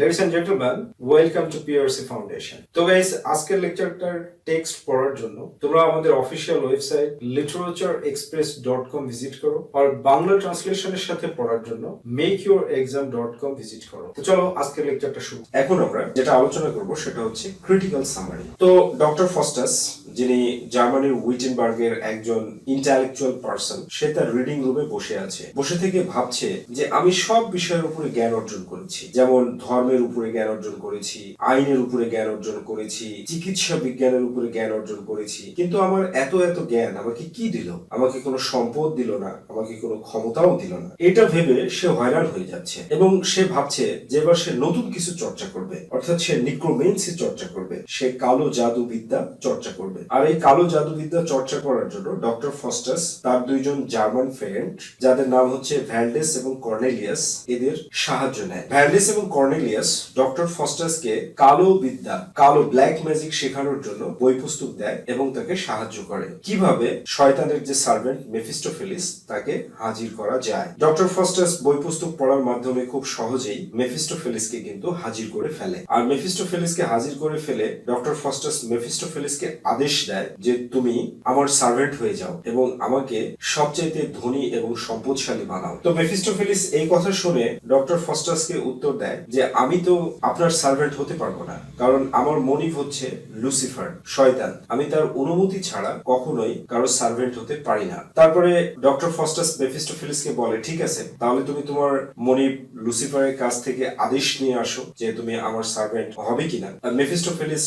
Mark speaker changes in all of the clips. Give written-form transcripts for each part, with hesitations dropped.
Speaker 1: Ladies and gentlemen, welcome to PRC Foundation. তো guys, আজকের লেকচারটার text পড়ার জন্য তোমরা আমাদের অফিসিয়াল ওয়েবসাইট literature.express.com ভিজিট করো, আর বাংলা ট্রান্সলেশনের সাথে পড়ার জন্য makeyourexam.com ভিজিট করো। তো চলো আজকের লেকচারটা শুরু। এখন আমরা যেটা আলোচনা করব সেটা হচ্ছে ক্রিটিক্যাল সামারি। তো ডক্টর ফস্টাস, যিনি জার্মানির উইটেনবার্গের একজন ইন্টেলেকচুয়াল পারসন, সে তার রিডিং রুমে বসে থেকে ভাবছে যে আমি সব বিষয়ের উপরে জ্ঞান অর্জন করেছি, যেমন ধর্মের উপরে জ্ঞান অর্জন করেছি, আইনের উপরে জ্ঞান অর্জন করেছি, চিকিৎসা বিজ্ঞানের উপরে জ্ঞান অর্জন করেছি, কিন্তু আমার এত জ্ঞান আমাকে কি দিল? আমাকে কোনো সম্পদ দিল না, আমাকে কোনো ক্ষমতাও দিল না। এটা ভেবে সে হয়রান হয়ে যাচ্ছে এবং সে ভাবছে যে এবার সে নতুন কিছু চর্চা করবে, অর্থাৎ সে নিক্রোমেন্সি চর্চা করবে, সে কালো জাদু বিদ্যা চর্চা করবে। আর এই কালো জাদুবিদ্যা চর্চা করার জন্য ডক্টর ফস্টাস তার দুইজন জার্মান ফ্রেন্ড, যাদের নাম হচ্ছে ভ্যালডেস এবং কর্নেলিয়াস, এদের সাহায্য নেয়। ভ্যালডেস এবং কর্নেলিয়াস ডক্টর ফস্টাসকে কালো বিদ্যা, কালো ব্ল্যাক ম্যাজিক শেখানোর জন্য বই পুস্তক দেয় এবং তাকে সাহায্য করে কিভাবে শয়তানের যে সার্ভেন্ট মেফিস্টোফেলিস তাকে হাজির করা যায়। ডক্টর ফস্টাস বই পুস্তক পড়ার মাধ্যমে খুব সহজেই মেফিস্টোফেলিসকে কিন্তু হাজির করে ফেলে। আর মেফিস্টোফেলিসকে হাজির করে ফেলে ডক্টর ফস্টাস মেফিস্টোফেলিসকে আদেশ দেয় যে তুমি আমার সার্ভেন্ট হয়ে যাও এবং আমাকে সবচাইতে ধনী এবং সম্পদশালী বানাও। তো মেফিস্টোফেলিস এই কথা শুনে ডক্টর ফস্টাসকে উত্তর দেয় যে আমি তো আপনার সার্ভেন্ট হতে পারবো না, কারণ আমার মনিব হচ্ছে লুসিফার, শয়তান। আমি তার অনুমতি ছাড়া কখনোই কারো সার্ভেন্ট হতে পারি না। তারপরে ডক্টর ফস্টাস মেফিস্টোফেলিসকে বলে, ঠিক আছে, তাহলে তুমি তোমার মনিব লুসিফারের কাছ থেকে আদেশ নিয়ে আসো যে তুমি আমার সার্ভেন্ট হবে কিনা। মেফিস্টোফেলিস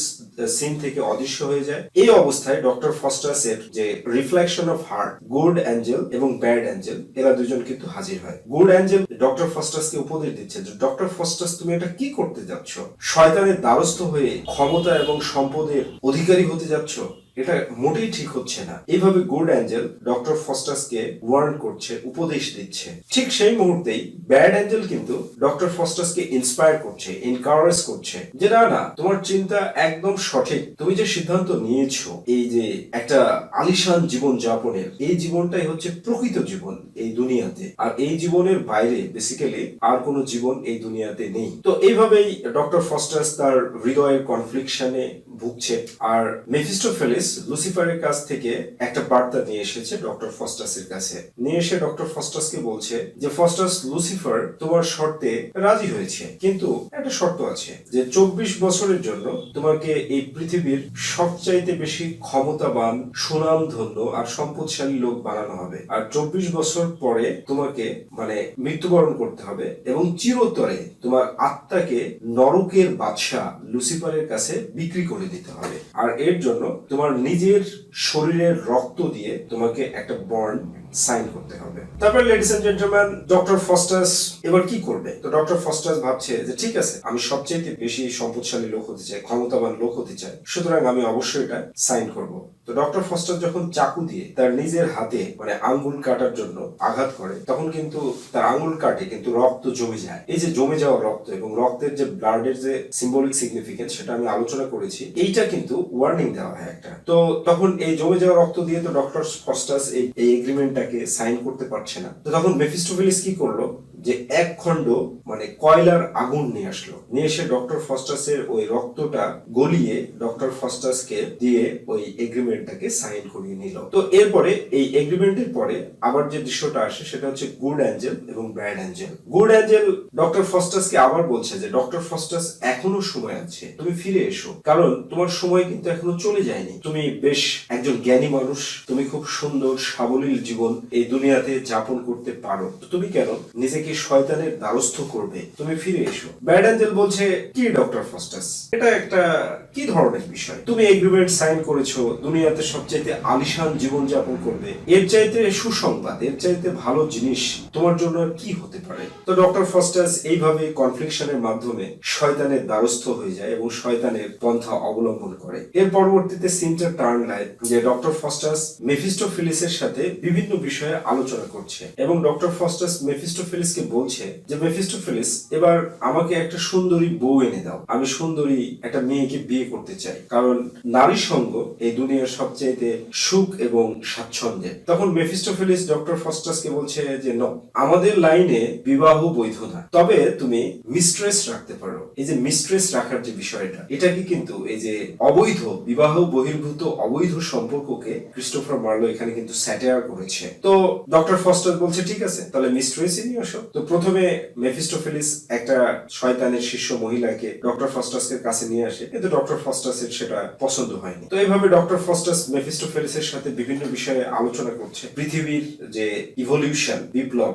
Speaker 1: সিন থেকে অদৃশ্য হয়ে যায়। এই অবস্থায় ডক্টর ফস্টাসের যে reflection of heart, good angel এবং ব্যাড অ্যাঞ্জেল, এরা দুজন কিন্তু হাজির হয়। গুড অ্যাঞ্জেল ডক্টর ফস্টাসকে উপদেশ দিচ্ছে যে ডক্টর ফস্টাস, তুমি এটা কি করতে যাচ্ছ? শয়তানের দ্বারস্থ হয়ে ক্ষমতা এবং সম্পদের অধিকারী হতে যাচ্ছ, এটা মোটেই ঠিক হচ্ছে না। এইভাবে গুড অ্যাঞ্জেল ডক্টর ফস্টাসকে ওয়ার্ন করছে, উপদেশ দিচ্ছে। ঠিক সেই মুহূর্তেই ব্যাড অ্যাঞ্জেল কিন্তু ডক্টর ফস্টাসকে ইন্সপায়ার করছে, এনকারেজ করছে যে না না, তোমার চিন্তা একদম সঠিক। তুমি যে সিদ্ধান্ত নিয়েছো এই যে একটা আলিশান জীবন যাপনের, এই জীবনটাই হচ্ছে প্রকৃত জীবন এই দুনিয়াতে, আর এই জীবনের বাইরে বেসিক্যালি আর কোনো জীবন এই দুনিয়াতে নেই। তো এইভাবেই ডক্টর ফস্টাস তার হৃদয়ের কনফ্লিকশনে ভুগছে। আর মেফিস্টোফেলিস লুসিফারের কাছ থেকে একটা বার্তা নিয়ে এসেছে ডক্টর ফস্টাসের কাছে। নিয়ে এসে ডক্টর ফস্টাসকে বলছে যে ফস্টাস, লুসিফার তোমার শর্তে রাজি হয়েছে, কিন্তু একটা শর্ত আছে যে 24 বছরের জন্য তোমাকে এই পৃথিবীর সবচাইতে বেশি ক্ষমতাবান, সুনামধন্য আর সম্পদশালী লোক বানানো হবে। আর 24 বছর পরে তোমাকে মৃত্যুবরণ করতে হবে এবং চিরতরে তোমার আত্মাকে নরকের বাদশা লুসিফারের কাছে বিক্রি করে দিতে হবে। আর এর জন্য তোমার নিজের শরীরের রক্ত দিয়ে তোমাকে একটা বন্ড সাইন করতে হবে। তারপর ladies and gentleman, doctor Faustus এবার কি করবে? তো ডক্টর ফস্টাস ভাবছে যে ঠিক আছে, আমি সবচেয়ে বেশি সম্পদশালী লোক হতে চাই, ক্ষমতাবান লোক হতে চাই, সুতরাং আমি অবশ্যই এটা সাইন করব। তো ডক্টর ফস্টাস যখন চাকু দিয়ে তার নিজের হাতে আঙ্গুল কাটার জন্য আঘাত করে, তখন কিন্তু তার আঙ্গুল কাটে কিন্তু রক্ত জমে যায়। এই যে জমে যাওয়া রক্ত এবং রক্তের যে ব্লাডের যে সিম্বলিক সিগনিফিকেন্স, সেটা আমি আলোচনা করেছি। এইটা কিন্তু ওয়ার্নিং দেওয়া হয় একটা। তো তখন এই জমে যাওয়া রক্ত দিয়ে তো ডক্টর ফস্টাস এই এগ্রিমেন্টটাকে সাইন করতে পারছে না। তো তখন মেফিস্টোফেলিস কি করলো যে এক খণ্ড কয়লার আগুন নিয়ে আসলো, নিয়ে এসে ডক্টর ফস্টাসের ওই রক্তটা গলিয়ে ডক্টর ফস্টাসকে দিয়ে ওই এগ্রিমেন্টটাকে সাইন করিয়ে নিল। তো এরপরে এই এগ্রিমেন্টের পরে আবার যে দৃশ্যটা আসে সেটা হচ্ছে গুড অ্যাঞ্জেল এবং bad angel. Good angel doctor ফস্টাসকে আবার বলছে যে ডক্টর ফস্টাস, এখনো সময় আছে, তুমি ফিরে এসো, কারণ তোমার সময় কিন্তু এখনো চলে যায়নি। তুমি বেশ একজন জ্ঞানী মানুষ, তুমি খুব সুন্দর সাবলীল জীবন এই দুনিয়াতে যাপন করতে পারো, তো তুমি কেন নিজেকে শয়তানের দ্বারস্থ করবে? তুমি ফিরে এসো। ব্যাড অ্যাঞ্জেল বলছে, কি ডক্টর ফস্টাস, এটা একটা কি ধরনের বিষয়? তুমি এগ্রিমেন্ট সাইন করেছো, দুনিয়াতে সবচাইতে আলিশান জীবন যাপন করবে, এর চাইতে সুসংবাদ, এর চাইতে ভালো জিনিস তোমার জন্য কি হতে পারে? তো ডক্টর ফস্টাস এইভাবে কনফ্লিকশনের মাধ্যমে শয়তানের দ্বারস্থ হয়ে যায় এবং শয়তানের পন্থা অবলম্বন করে। এর পরবর্তীতে সিনটা টার্ন নেয় যে ডক্টর ফস্টাস মেফিস্টোফেলিসের সাথে বিভিন্ন বিষয়ে আলোচনা করছে এবং ডক্টর ফস্টাস মেফিস্টোফেলিসকে মেফিস্টোফেলিসকে বলছে যে মেফিস্টোফেলিস, এবার আমাকে একটা সুন্দরী বউ এনে দাও, আমি সুন্দরী একটা মেয়েকে বিয়ে করতে চাই, কারণ নারী সঙ্গ এই দুনিয়ার সবচেয়ে সুখ এবং স্বাচ্ছন্দ্যের। তখন মেফিস্টোফেলিস ডক্টর ফস্টাসকে বলছে যে ন, আমাদের লাইনে বিবাহ বৈধ না, তবে তুমি মিস্ট্রেস রাখতে পারো। এই যে মিস্ট্রেস রাখার যে বিষয়টা, এটাকে কিন্তু এই যে অবৈধ বিবাহ বহির্ভূত অবৈধ সম্পর্ককে ক্রিস্টোফার মার্লো এখানে কিন্তু স্যাটায়ার করেছে। তো ডক্টর ফস্টাস বলছে ঠিক আছে, তাহলে মিস্ট্রেসই নিয়ে আসো। তো প্রথমে মেফিস্টোফেলিস একটা শয়তানের শিষ্য মহিলাকে ডক্টর ফস্টাসের কাছে নিয়ে আসে, কিন্তু ডক্টর ফস্টাসের সেটা পছন্দ হয়নি। তো এইভাবে ডক্টর ফস্টাস মেফিস্টোফেলিসের সাথে বিভিন্ন বিষয়ে আলোচনা করছে, পৃথিবীর যে ইভলিউশন, বিপ্লব,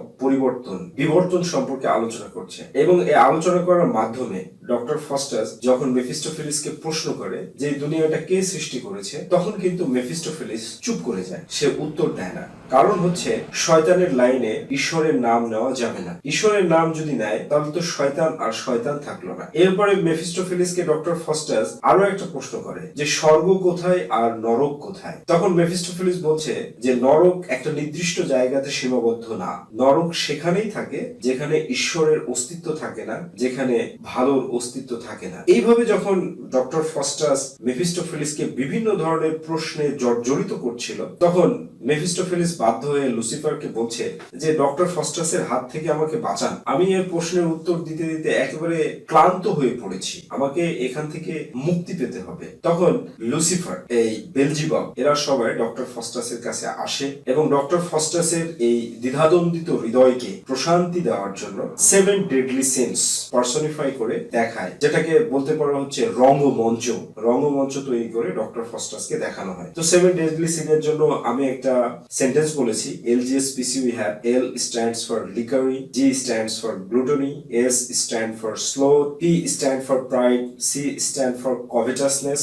Speaker 1: বিবর্তন সম্পর্কে আলোচনা করছে। এবং এই আলোচনা করার মাধ্যমে ডক্টর ফস্টাস যখন মেফিস্টোফেলিসকে প্রশ্ন করে যে দুনিয়াটা কে সৃষ্টি করেছে, তখন কিন্তু মেফিস্টোফেলিস চুপ করে যায়, সে উত্তর দেয় না। কারণ হচ্ছে শয়তানের লাইনে ঈশ্বরের নাম নেওয়া যাবে না। ঈশ্বরের নাম যদি নেয় তাহলে তো শয়তান আর শয়তান থাকলো না। এরপরে মেফিস্টোফেলিসকে ডক্টর ফস্টাস আরো একটা প্রশ্ন করে যে স্বর্গ কোথায় আর নরক কোথায়। তখন মেফিস্টোফেলিস বলছে যে নরক একটা নির্দিষ্ট জায়গাতে সীমাবদ্ধ না, নরক সেখানেই থাকে যেখানে ঈশ্বরের অস্তিত্ব থাকে না, যেখানে ভালোর অস্তিত্ব থাকে না। এইভাবে যখন ডক্টর ফস্টাস মেফিস্টোফেলিসকে বিভিন্ন ধরনের প্রশ্নে জর্জরিত করছিল, তখন মেফিস্টোফেলিস বাধ্য হয়ে লুসিফারকে বলছে যে ডক্টর ফস্টাসের হাত থেকে আমাকে বাঁচান, আমি এর প্রশ্নের উত্তর দিতে দিতে একেবারে ক্লান্ত হয়ে পড়েছি, আমাকে এখান থেকে মুক্তি পেতে হবে। তখন লুসিফার, এই বেলজিবাব, এরা সবাই ডক্টর ফস্টাসের কাছে আসে এবং ডক্টর ফস্টাসের এই দ্বিধাদ্বন্দ্বিত হৃদয়কে প্রশান্তি দেওয়ার জন্য 7 ডেডলি সিনস পার্সনিফাই করে দেখায়, যেটাকে বলতে পারা হচ্ছে রঙ্গমঞ্চ তৈরি করে ডক্টর ফস্টাসকে দেখানো হয়। তো 7 ডেডলি সিনের জন্য আমি একটা সেন্টেন্স বলেছি, LGSPC we have L stands for liquor, G stands for gluttony, S stands for sloth, P stands for pride, C stands for covetousness,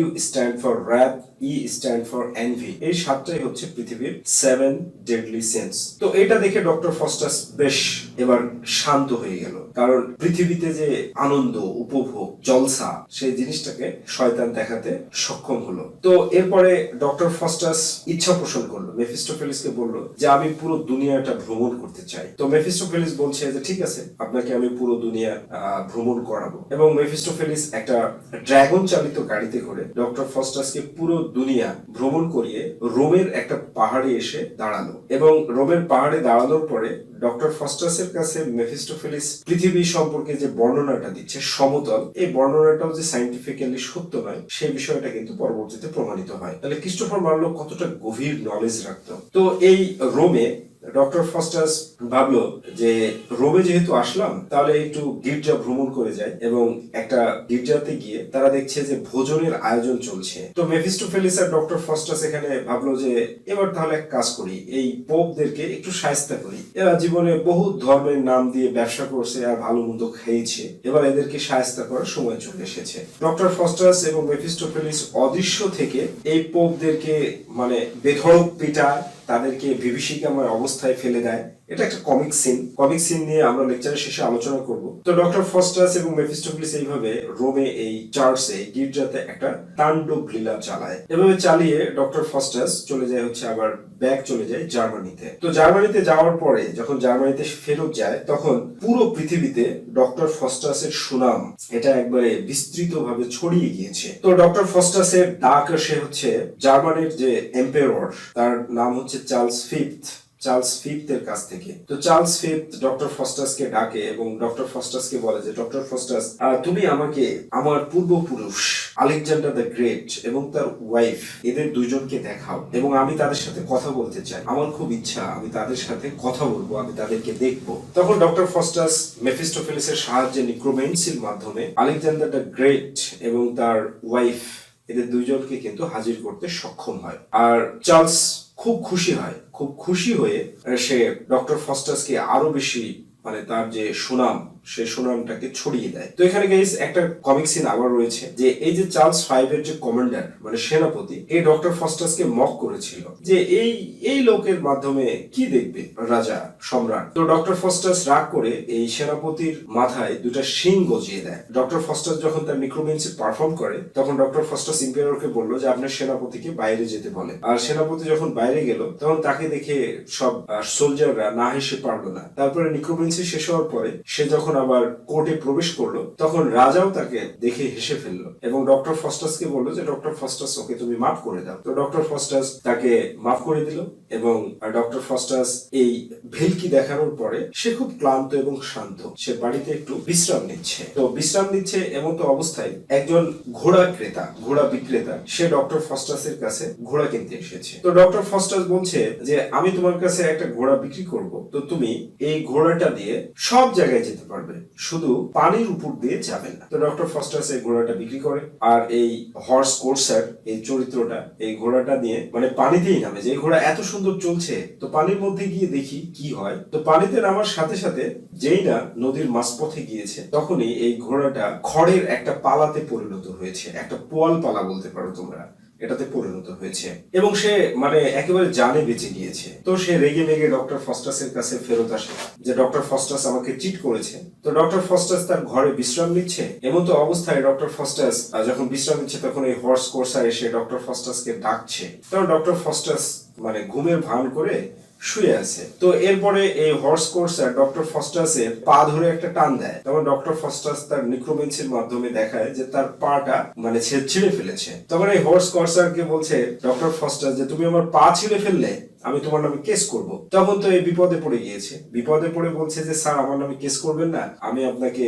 Speaker 1: W stands for wrath, E stand for envy। এই সাতটাই হচ্ছে পৃথিবীর 7 deadly scenes. তো এটা দেখে doctor Faustus বেশ এবার শান্ত হয়ে গেল, কারণ পৃথিবীতে যে আনন্দ, উপভোগ, জলসা, সেই জিনিসটাকে শয়তান দেখাতে সক্ষম হলো। তো এরপরে ডক্টর ফস্টাস ইচ্ছা পোষণ করলো, মেফিস্টোফেলিসকে বলল যে আমি পুরো দুনিয়াটা ভ্রমণ করতে চাই। তো মেফিস্টোফেলিস বলছে যে ঠিক আছে, আপনাকে আমি পুরো দুনিয়া ভ্রমণ করাবো। এবং মেফিস্টোফেলিস একটা ড্রাগন চালিত গাড়িতে করে ডক্টর ফস্টাসকে পুরো দুনিয়া ভ্রমণ করিয়ে রোমের একটা পাহাড়ে এসে দাঁড়ালো। এবং রোমের পাহাড়ে দাঁড়ানোর পরে ডক্টর ফস্টাসের কাছে মেফিস্টোফেলিস পৃথিবী সম্পর্কে যে বর্ণনাটা দিচ্ছে সমতল, এই বর্ণনাটাও যে সাইন্টিফিক্যালি সত্য নয়, সেই বিষয়টা কিন্তু পরবর্তীতে প্রমাণিত হয়। তাহলে ক্রিস্টোফার মার্লো কতটা গভীর নলেজ রাখতো। তো এই রোমে ডক্টর ফস্টাস ভাবলো যে রোমে যেহেতু আসলাম, তাহলে একটু গির্জা ভ্রমণ করে যায়। এবং একটা গির্জাতে গিয়ে তারা দেখছে যে ভোজনের আয়োজন চলছে। তো মেফিস্টোফেলিস আর ডক্টর ফস্টাস এখানে ভাবলো যে এবার তাহলে এক কাজ করি, এই পোপদেরকে একটু শায়েস্তা করি। এরা জীবনে বহু ধর্মের নাম দিয়ে ব্যবসা করছে আর ভালো মন্দ খেয়েছে, এবার এদেরকে শায়েস্তা করার সময় চলে এসেছে। ডক্টর ফস্টাস এবং মেফিস্টোফেলিস অদৃশ্য থেকে এই পোপদেরকে মানে বেধড়ক পিটায়, তাদেরকে বিভীষিকাময় অবস্থায় ফেলে দেয়। এটা একটা কমিক সিন নিয়ে আমরা লেকচারের শেষে আলোচনা করব। তো ডক্টর ফস্টাস এবং মেফিস্টোফেলিস এইভাবে রোমে এই চার্চে গির্জাতে একটা তাণ্ডব লীলা চালায়। এভাবে চালিয়ে ডক্টর ফস্টাস চলে যায় হচ্ছে আবার ব্যাক চলে যায় জার্মানিতে। তো জার্মানিতে যাওয়ার পরে যখন জার্মানিতে ফেরত যায়, তখন পুরো পৃথিবীতে ডক্টর ফস্টাসের সুনাম এটা একবারে বিস্তৃতভাবে ছড়িয়ে গিয়েছে। তো ডক্টর ফস্টাসের ডাক আসে হচ্ছে জার্মানির যে এম্পায়ার, তার নাম হচ্ছে চার্লস ফিফথ এর কাছ থেকে। তো চার্লস ফিফথ ডক্টর ফস্টাসকে ডাকে এবং ডক্টর ফস্টাসকে বলে যে ডক্টর ফস্টাস, তুমি আমাকে আমার পূর্বপুরুষ আলেকজান্ডার দ্য গ্রেট এবং তার ওয়াইফ, এদের দুইজনকে দেখাও এবং আমি তাদের সাথে কথা বলতে চাই। আমার খুব ইচ্ছা আমি তাদের সাথে কথা বলবো, আমি তাদেরকে দেখবো। তখন ডক্টর ফস্টাস মেফিস্টোফেলিসের সাহায্যে নিক্রোমেন্সির মাধ্যমে আলেকজান্ডার দ্য গ্রেট এবং তার ওয়াইফ, এদের দুইজনকে কিন্তু হাজির করতে সক্ষম হয়। আর চার্লস খুব খুশি হয়ে সে ডক্টর ফস্টাসকে আরো বেশি মানে তার যে সুনাম সেই সুনামটাকে ছড়িয়ে দেয়। তো এখানে গাইস একটা কমিক সিন আবার রয়েছে যে এই যে চার্লস ফাইভের যে কমান্ডার মানে সেনাপতি, এই ডক্টর ফস্টাসকে মক করেছিল যে এই লোকের মাধ্যমে কি দেখবে রাজা সম্রাট। তো ডক্টর ফস্টাস রাগ করে এই সেনাপতির মাথায় দুটা শিং গজিয়ে দেয়। ডক্টর ফস্টাস যখন তার নিক্রোমেন্সি পারফর্ম করে তখন ডক্টর ফস্টাস ইম্পেররকে বললো যে আপনার সেনাপতিকে বাইরে যেতে বলে। আর সেনাপতি যখন বাইরে গেল তখন তাকে দেখে সব সোলজাররা না হেসে পারলো না। তারপরে নিক্রোমেন্সি শেষ হওয়ার পরে সে যখন আবার কোর্টে প্রবেশ করলো তখন রাজাও তাকে দেখে হেসে ফেললো এবং ডক্টর ফস্টাসকে বললো যে ডক্টর ফস্টাস ওকে তুমি মাফ করে দাও। তো ডক্টর ফস্টাস তাকে মাফ করে দিল এবং ডক্টর ফস্টাস এই ভেলকি দেখানোর পরে সে খুব ক্লান্ত এবং শান্ত, সে বাড়িতে একটু বিশ্রাম নিচ্ছে। তো বিশ্রাম নিচ্ছে এমন তো অবস্থায় একজন ঘোড়া ক্রেতা, ঘোড়া বিক্রেতা, সে ডক্টর ফস্টাসের কাছে ঘোড়া কিনতে এসেছে। তো ডক্টর ফস্টাস বলছে যে আমি তোমার কাছে একটা ঘোড়া বিক্রি করব, তো তুমি এই ঘোড়াটা দিয়ে সব জায়গায় যেতে পারবে, শুধু পানির উপর দিয়ে যাবে না। তো ডক্টর ফস্টাস এই ঘোড়াটা বিক্রি করে আর এই হর্স কোর্সার এই চরিত্রটা এই ঘোড়াটা নিয়ে মানে পানিতেই নামে, যে ঘোড়া এত সুন্দর চলছে তো পানির মধ্যে গিয়ে দেখি কি হয়। তো পানিতে নামার সাথে সাথে যেই না নদীর মাঝপথে গিয়েছে তখনই এই ঘোড়াটা খড়ের একটা পালাতে পরিণত হয়েছে, একটা পোয়াল পালা বলতে পারো তোমরা, এটাতে পরিণত হয়েছে এবং সে মানে একেবারে জানে বেঁচে গিয়েছে। তো সে রেগে মেগে ডক্টর ফস্টাসের কাছে ফেরত আসে যে ডক্টর ফস্টাস আমাকে চিট করেছে। তো ডক্টর ফস্টাস তার ঘরে বিশ্রাম নিচ্ছে, এমন তো অবস্থায় ডক্টর ফস্টাস যখন বিশ্রাম নিচ্ছে তখন এই হর্স কোর্সার এসে ডক্টর ফস্টাসকে ডাকছে। তখন ডক্টর ফস্টাস মানে ঘুমের ভান করে শুয়ে আছে। তো এরপরে এই হর্স কোর্সার ডক্টর ফস্টাসের পা ধরে একটা টান দেয়, তখন ডক্টর ফস্টাস তার নিক্রোমেন্সির মাধ্যমে দেখায় যে তার পাটা মানে ছিঁড়ে ফেলেছে। তখন এই হর্স কোর্সারকে বলছে ডক্টর ফস্টাস যে তুমি আমার পা ছিঁড়ে ফেললে, আমি তোমার নামে কেস করব। তখন তো এই বিপদে পড়ে গিয়েছে, বিপদে পড়ে বলছে যে স্যার আমার নামে কেস করবেন না, আমি আপনাকে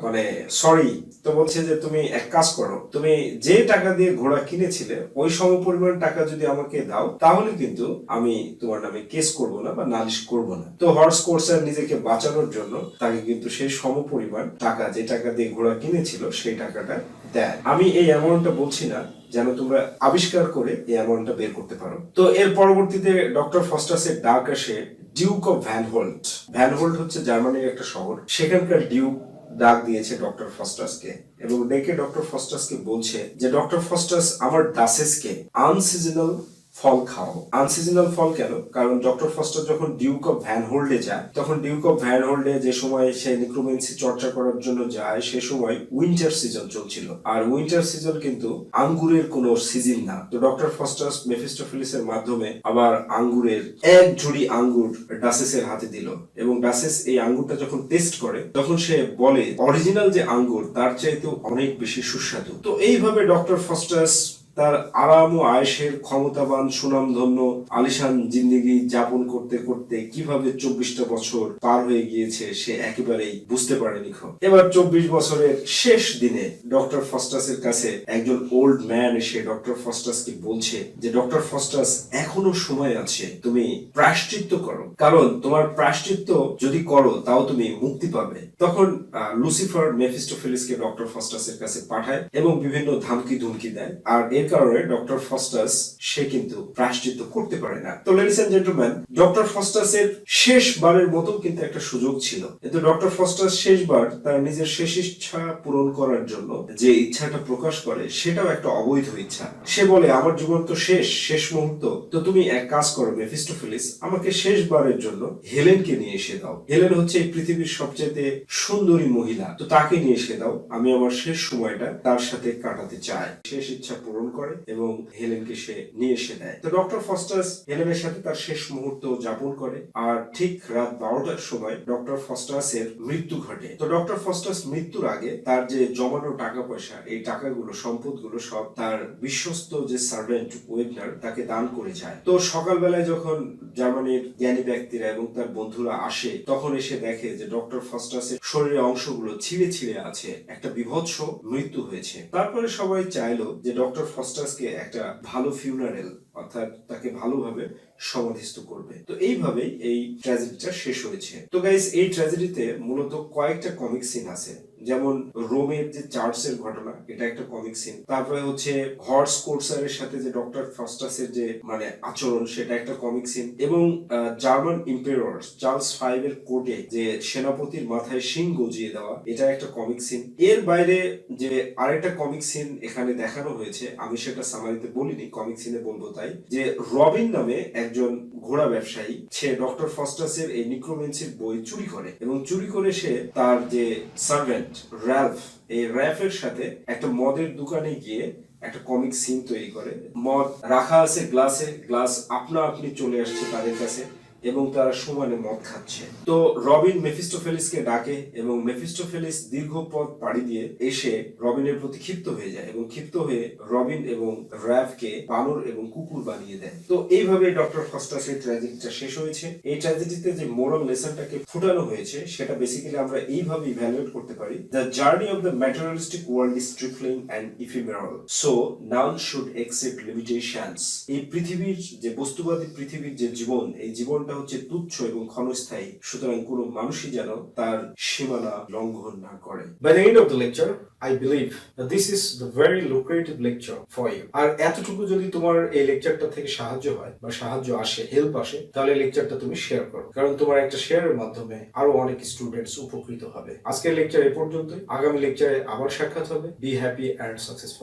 Speaker 1: মানে সরি। তো বলছে যে তুমি এক কাজ করো, তুমি যে টাকা দিয়ে ঘোড়া কিনেছিলে ওই সমপরিমাণ টাকা যদি আমাকে দাও তাহলে কিন্তু আমি তোমার নামে কেস করব না বা নালিশ করব না। তো হর্স কোর্সার নিজেকে বাঁচানোর জন্য তাকে কিন্তু সেই সমপরিমাণ টাকা, যে টাকা দিয়ে ঘোড়া কিনেছিল সেই টাকাটা দেয়। আমি এই অ্যামাউন্টটা বলছি না যেন তোমরা আবিষ্কার করে এই অ্যামাউন্টটা বের করতে পারো। তো এর পরবর্তীতে ডক্টর ফস্টাসের ডাক আসে ডিউক অফ ভ্যানহোল্ট। ভ্যানহোল্ট হচ্ছে জার্মানির একটা শহর, সেখানকার ডিউক ডাক দিয়েছে ডক্টর ফস্টাসকে এবং ডেকে ডক্টর ফস্টাসকে বলছে যে ডক্টর ফস্টাস আমার ডাসেসকে আনসিজনাল ফল খাও। আনসিজনাল ফল কেন? কারণ ডক্টর ফস্টাস যখন ডিউক অফ ভ্যানহোল্ডে যায় তখন ডিউক অফ ভ্যানহোল্ডে যে সময় সে নিক্রোমেন্সি চর্চা করার জন্য যায় সে সময় উইন্টার সিজন চলছিল, আর উইন্টার সিজন কিন্তু আঙ্গুরের কোনো সিজন না। তো ডক্টর ফস্টাস মেফিস্টোফেলিসের মাধ্যমে আবার আঙ্গুরের এক ঝুড়ি আঙ্গুর ডাসেসের হাতে দিল এবং ডাসেস এই আঙ্গুরটা যখন টেস্ট করে তখন সে বলে অরিজিনাল যে আঙ্গুর তার চাইতেও অনেক বেশি সুস্বাদু। তো এইভাবে ডক্টর ফস্টাস তার আরাম ও আয়েশের ক্ষমতাবান সুনামধন্য আলিশান জিন্দেগি যাপন করতে করতে কিভাবে 24টা বছর পার হয়ে গিয়েছে সে একেবারেই বুঝতে পারেনি। এবার 24 বছরের শেষ দিনে ডক্টর ফস্টাসের কাছে একজন ওল্ড ম্যান এসে ডক্টর ফস্টাসকে বলছে যে ডক্টর ফস্টাস এখনো সময় আছে, তুমি প্রায়শ্চিত্ত করো, কারণ তোমার প্রায়শ্চিত্ত যদি করো তাও তুমি মুক্তি পাবে। তখন লুসিফার মেফিস্টোফেলিসকে ডক্টর ফস্টাসের কাছে পাঠায় এবং বিভিন্ন ধামকি ধুমকি দেয়, আর এর কারণে ডক্টর ফস্টাস সে কিন্তু প্রায়শ্চিত্ত করতে পারে না। তো লেডিস এন্ড জেন্টলম্যান, ডক্টর ফস্টাসের শেষবারের মতো কিন্তু একটা সুযোগ ছিল, কিন্তু ডক্টর ফস্টাস শেষবার তার নিজের শেষ ইচ্ছা পূরণ করার জন্য যে ইচ্ছাটা প্রকাশ করে সেটাও একটা অবৈধ ইচ্ছা। সে বলে আমার জীবন তো শেষ মুহূর্ত, তো তুমি এক কাজ করো মেফিস্টোফেলিস, আমাকে শেষবারের জন্য হেলেনকে নিয়ে এসে দাও। হেলেন হচ্ছে এই পৃথিবীর সবচেয়ে সুন্দরী মহিলা, তো তাকে নিয়ে এসে দাও, আমি আমার শেষ সময়টা তার সাথে কাটাতে চাই। শেষ ইচ্ছা পূরণ করে এবং হেলেনকে সে নিয়ে এসে দেয়। তো ডক্টর ফস্টাস হেলেনের সাথে তার শেষ মুহূর্ত যাপন করে আর ঠিক রাত 12টার সময় ডক্টর ফস্টাসের মৃত্যু ঘটে। তো ডক্টর ফস্টাস মৃত্যুর আগে তার যে জমানো টাকা পয়সা, এই টাকাগুলো সম্পদগুলো সব তার বিশ্বস্ত যে সার্ভেন্ট ওয়েগনার তাকে দান করে যায়। তো সকালবেলায় যখন জার্মানির জ্ঞানী ব্যক্তিরা এবং তার বন্ধুরা আসে তখন এসে দেখে যে ডক্টর ফস্টাসের শরীরের অংশগুলো ছিঁড়ে ছিঁড়ে আছে, একটা বিভৎস মৃত্যু হয়েছে। তারপরে সবাই চাইলো যে ডক্টর ফস্টাসকে একটা ভালো ফিউনারেল অর্থাৎ তাকে ভালোভাবে সমাধিস্থ করবে। তো এইভাবেই এই ট্র্যাজেডিটা শেষ হয়েছে। তো গাইস, এই ট্র্যাজেডিতে মূলত কয়েকটা কমিক সিন আছে যেমন রোমের যে চার্চের ঘটনা, এটা একটা কমিক সিন। তারপরে হচ্ছে হর্স কোর্সারের সাথে যে ডক্টর ফস্টাসের যে মানে আচরণ, সেটা একটা কমিক সিন। এবং জার্মান ইম্পেরর চার্লস এর কোর্টে যে সেনাপতির মাথায় শিং গজিয়ে দেওয়া, এটা একটা কমিক সিন। এর বাইরে যে আরেকটা কমিক সিন এখানে দেখানো হয়েছে, আমি সেটা সামারিতে বলিনি, কমিক সিনে বলবো তাই, যে রবিন নামে একজন ঘোড়া ব্যবসায়ী, সে ডক্টর ফস্টাসের এই নিক্রোমেন্সির বই চুরি করে, এবং চুরি করে সে তার যে সার্ভেন্ট র্যালফ, এই র্যাফের সাথে একটা মদের দোকানে গিয়ে একটা কমিক সিন তৈরি করে। মদ রাখা আছে গ্লাসে, গ্লাস আপনা আপনি চলে আসছে তাদের কাছে এবং তারা সমানে মদ খাচ্ছে। তো রবিন মেফিস্টোফেলিসকে ডাকে এবং মেফিস্টোফেলিস দীর্ঘ পথ পাড়ি দিয়ে এসে রবিনের প্রতি ক্ষিপ্ত হয়ে যায় এবং ক্ষিপ্ত হয়ে রবিন এবং র্যাফকে বানর এবং কুকুর বানিয়ে দেয়। তো এইভাবে ডক্টর ফস্টাসের ট্র্যাজেডিটা শেষ হয়েছে। এই ট্র্যাজেডিতে যে মোরাল লেসনটাকে ফুটানো হয়েছে, সেটা বেসিক্যালি আমরা এইভাবে ইভ্যালুয়েট করতে পারি: the journey of the materialistic world is trifling and ephemeral, so one should accept limitations. এই পৃথিবীর যে বস্তুবাদী পৃথিবীর যে জীবন, এই জীবনটা হচ্ছে তুচ্ছ এবং ক্ষণস্থায়ী, সুতরাং কোনো মানুষই যেন তার সীমানা লঙ্ঘন না করে। By the end of the lecture, I believe that this is the very lucrative lecture for you. আর এতটুকু যদি তোমার এই লেকচারটা থেকে সাহায্য হয় বা সাহায্য আসে, হেল্প আসে, তাহলে লেকচারটা তুমি শেয়ার করো, কারণ তোমার একটা শেয়ারের মাধ্যমে আরো অনেক স্টুডেন্টস উপকৃত হবে। আজকের লেকচার এ পর্যন্তই। আগামী লেকচারে আবার সাক্ষাৎ হবে। Be happy and successful.